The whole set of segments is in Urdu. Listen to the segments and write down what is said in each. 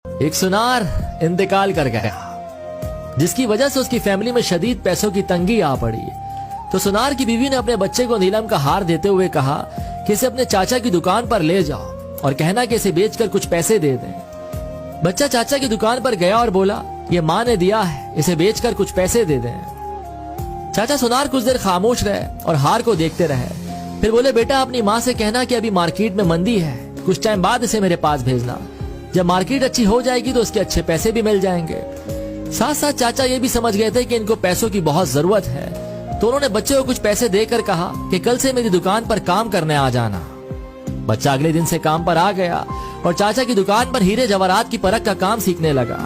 ایک سنار انتقال کر گیا جس کی وجہ سے اس کی فیملی میں شدید پیسوں کی تنگی آ پڑی. تو سنار کی بیوی نے اپنے بچے کو نیلم کا ہار دیتے ہوئے کہا کہ اسے اپنے چاچا کی دکان پر لے جاؤ اور کہنا کہ اسے بیچ کر کچھ پیسے دے دیں. بچہ چاچا کی دکان پر گیا اور بولا یہ ماں نے دیا ہے, اسے بیچ کر کچھ پیسے دے دیں. چاچا سنار کچھ دیر خاموش رہے اور ہار کو دیکھتے رہے. پھر بولے بیٹا اپنی ماں سے کہنا کہ ابھی مارکیٹ میں مندی ہے, کچھ ٹائم بعد اسے میرے پاس بھیجنا. جب مارکیٹ اچھی ہو جائے گی تو اس کے اچھے پیسے بھی مل جائیں گے. ساتھ ساتھ چاچا یہ بھی سمجھ گئے تھے کہ ان کو پیسوں کی بہت ضرورت ہے, تو انہوں نے بچے کو کچھ پیسے دے کر کہا کہ کل سے میری دکان پر کام کرنے آ جانا. بچہ اگلے دن سے کام پر آ گیا اور چاچا کی دکان پر ہیرے جواہرات کی پرکھ کا کام سیکھنے لگا.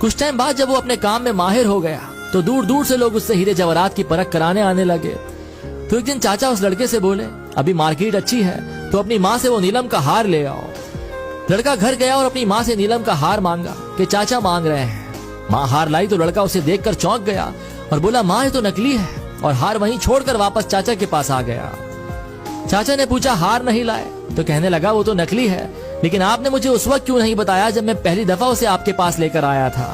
کچھ ٹائم بعد جب وہ اپنے کام میں ماہر ہو گیا تو دور دور سے لوگ اس سے ہیرے جواہرات کی پرکھ کرانے آنے لگے. تو ایک دن چاچا اس لڑکے سے بولے ابھی مارکیٹ اچھی ہے تو اپنی ماں سے وہ نیلم کا ہار لے آؤ. لڑکا گھر گیا اور اپنی ماں سے نیلم کا ہار مانگا کہ چاچا مانگ رہے ہیں. ماں ہار لائی تو لڑکا اسے دیکھ کر چونک گیا اور بولا ماں یہ تو نکلی ہے, اور ہار وہیں چھوڑ کر واپس چاچا کے پاس آ گیا. چاچا نے پوچھا ہار نہیں لائے؟ تو کہنے لگا وہ تو نکلی ہے, لیکن آپ نے مجھے اس وقت کیوں نہیں بتایا جب میں پہلی دفعہ اسے آپ کے پاس لے کر آیا تھا.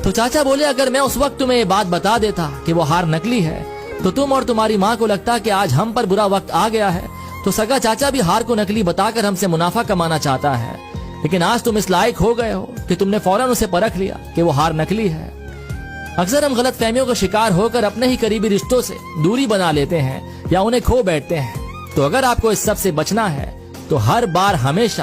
تو چاچا بولے اگر میں اس وقت تمہیں یہ بات بتا دیتا کہ وہ ہار نکلی ہے تو تم اور تمہاری ماں کو لگتا کہ آج ہم پر برا وقت آ گیا ہے. تو سگا چاچا بھی ہار کو نکلی بتا کر ہم سے منافع کمانا چاہتا ہے, لیکن آج تم اس لائق ہو گئے ہو کہ تم نے فوراً اسے پرکھ لیا کہ وہ ہار نکلی ہے. اکثر ہم غلط فہمیوں کا شکار ہو کر اپنے ہی قریبی رشتوں سے دوری بنا لیتے ہیں یا انہیں کھو بیٹھتے ہیں. تو اگر آپ کو اس سب سے بچنا ہے تو ہر بار ہمیشہ